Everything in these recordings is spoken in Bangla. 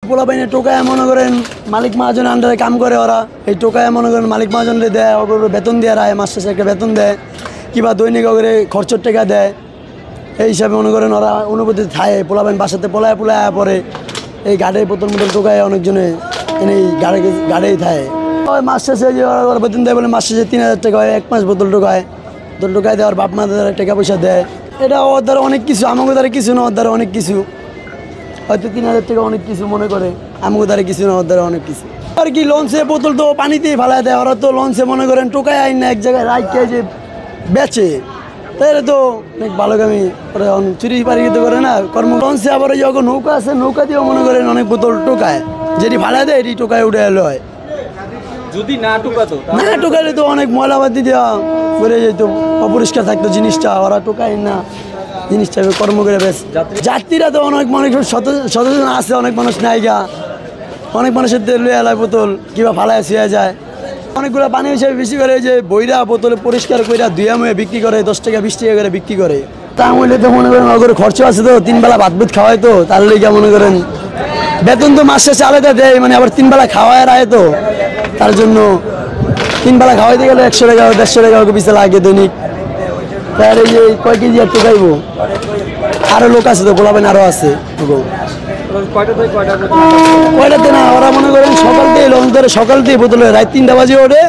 পোলা বাইনে টোকায় মনে করেন মালিক মহাজনের আন্ডারে কাম করে ওরা। এই টোকায় মনে করেন মালিক মহাজনরে দেয়, ওগুলো বেতন দিয়ে রায়, মাস শেষে একটা বেতন দেয়, কিংবা দৈনিক ওগুলো খরচের টাকা দেয়। এই হিসাবে মনে করেন ওরা অনুভূতি থাকে। পোলা বাইন বাসাতে পোলায় পরে এই গাড়ি বোতল মোতল টোকায় অনেকজনে এই গাড়েই থাকে। ওই মাস শেষে যে ওরা বেতন দেয় বলে মাস শেষে 3000 টাকা হয়, 1 মাস বোতল টোকায় দেওয়ার বাপ মাদের টাকা পয়সা দেয়। এটা ওর দ্বারা অনেক কিছু, আমাকে দ্বারা কিছু না, ওর দ্বারা অনেক কিছু। হয়তো 3000 টাকা অনেক কিছু মনে করে, আমাকে দ্বারা কিছু না, ওর দ্বারা অনেক কিছু। আর কি লঞ্চে বোতল তো পানিতেই ফেলায় দেয় ওরা। তো লঞ্চে মনে করেন টোকায় আইন না, এক জায়গায় রাখকে যে বেচে, তাহলে তো অনেক ভালো কামি ওরা চুরি পারি করে না কর্ম। লঞ্চে আবার যখন নৌকা আছে, নৌকা দিয়েও মনে করেন অনেক বোতল টোকায়, যেটি ভাড়া দেয় এটি টোকায় উঠে এলো হয়। যদি না টোকাতো, না টোকালে তো অনেক ময়লাবাদি দেওয়া করে যেত, অপরিষ্কার থাকতো জিনিসটা। ওরা টোকায় না জিনিসটা কর্ম করে বেশ। যাত্রীরা তো অনেক সচেতন আছে, অনেক মানুষ নাইগা, অনেক মানুষের লুয়ে এলায় বোতল কিংবা ফালায় শুয়ে যায়। অনেকগুলো পানি হিসেবে বেশি করে যে বইরা বোতলে পরিষ্কার করে ধুয়া মুয়ে বিক্রি করে, 10 টাকা 20 টাকা করে বিক্রি করে। তা হইলে তো মনে করেন নগরে খরচ আছে, তো 3 বেলা ভাত ভাত খাওয়াই, তো তার লেগে মনে করেন বেতন তো মাস শেষে আলাদা দেয়, মানে আবার 3 বেলা খাওয়ায় রায়। তো তার জন্য 3 বেলা খাওয়াইতে গেলে 100 টাকা 150 টাকা পিছিয়ে লাগে দৈনিক। তার এই যে কয় কেজি আর টোকাইব, আরো লোক আছে তো পোলাবেন, আরো আছে। কয়টাতে না, ওরা মনে করেন সকাল থেকে লঞ্চ ধরে, সকাল থেকে বোতলে রাত 3টা বাজে ওঠে।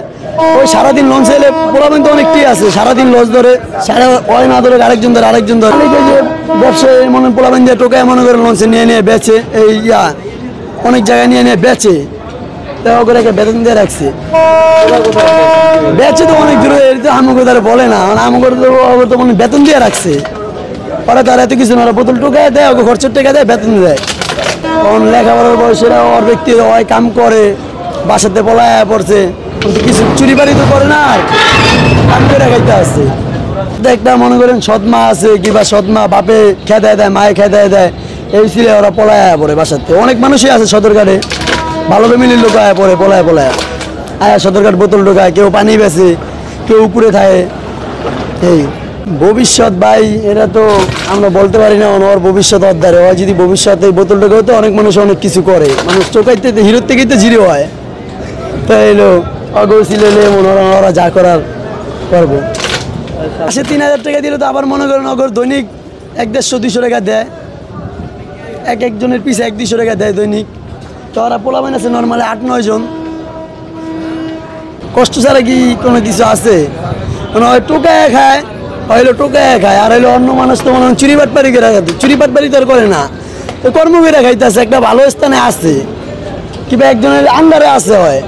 ওই সারাদিন লঞ্চ এলে পোলাবেন তো অনেকটাই আছে, সারাদিন লঞ্চ ধরে, ওই না ধরে আরেকজন ধরে যে ব্যবসায়ী মনে পোলাবেন যে টোকায় মনে করেন লঞ্চে নিয়ে বেচে, এই অনেক জায়গায় নিয়ে বেচে, দেওয়া করে একটা বেতন দিয়ে রাখছে। বেচে তো অনেক দূরে, আমাকে তারা বলে না, মানে আমাকে তো মানে বেতন দিয়ে রাখছে। ওরা তারা এত কিছু না, ওরা বোতল টোকায় দেয়, ওকে খরচের টাকা দেয়, বেতন দেয়। কারণ লেখাপড়ার বয়সেরা ওর ব্যক্তি হয়, কাম করে, বাসাতে পলায় পড়ছে, কিন্তু কিছু চুরি বাড়ি তো করে না, আর কাম করে খাইতে আসছে। একটা মনে করেন সৎমা আছে, কিংবা সৎমা বাপে খেদায় দেয়, মায়ে খেদায় দেয়, এই ছিল ওরা পলায় পড়ে বাসাতে। অনেক মানুষই আছে সদরঘাটে, ভালো ফ্যামিলির লোক আয়া পড়ে, পলায় আয়া সদরঘাট বোতল ঢোকায়, কেউ পানি বেছে, কেউ উপরে থাকে। এই ভবিষ্যৎ ভাই, এটা তো আমরা বলতে পারি না ওর ভবিষ্যৎ অধ্যারে। ও যদি ভবিষ্যতে বোতল ঢোকাও, তো অনেক মানুষ অনেক কিছু করে, মানুষ চোখাইতে হিরোর থেকেই তো জিরো হয়। তাই এলো অগৌছিল ওরা যা করার করবো। সে 3000 টাকা দিলে তো আবার মনে করেন অগর দৈনিক 150-200 টাকা দেয়, একজনের পিছিয়ে 100-200 টাকা দেয় দৈনিক। তো ওরা পোলাবেন আছে নর্মালি 8-9 জন। কষ্ট ছাড়া কি কোনো কিছু আছে? মানে ওই টোকায় খায়, হইলো টোকায় খায়, আর হইলো অন্য মানুষ তো মনে হয় চুরিবাটপাড়ি করে খাতে, চুরিবাটপাড়ি তো আর করে না, তো কর্ম করে খাইতেছে, একটা ভালো স্থানে আছে, কিংবা একজনের আন্ডারে আছে হয়।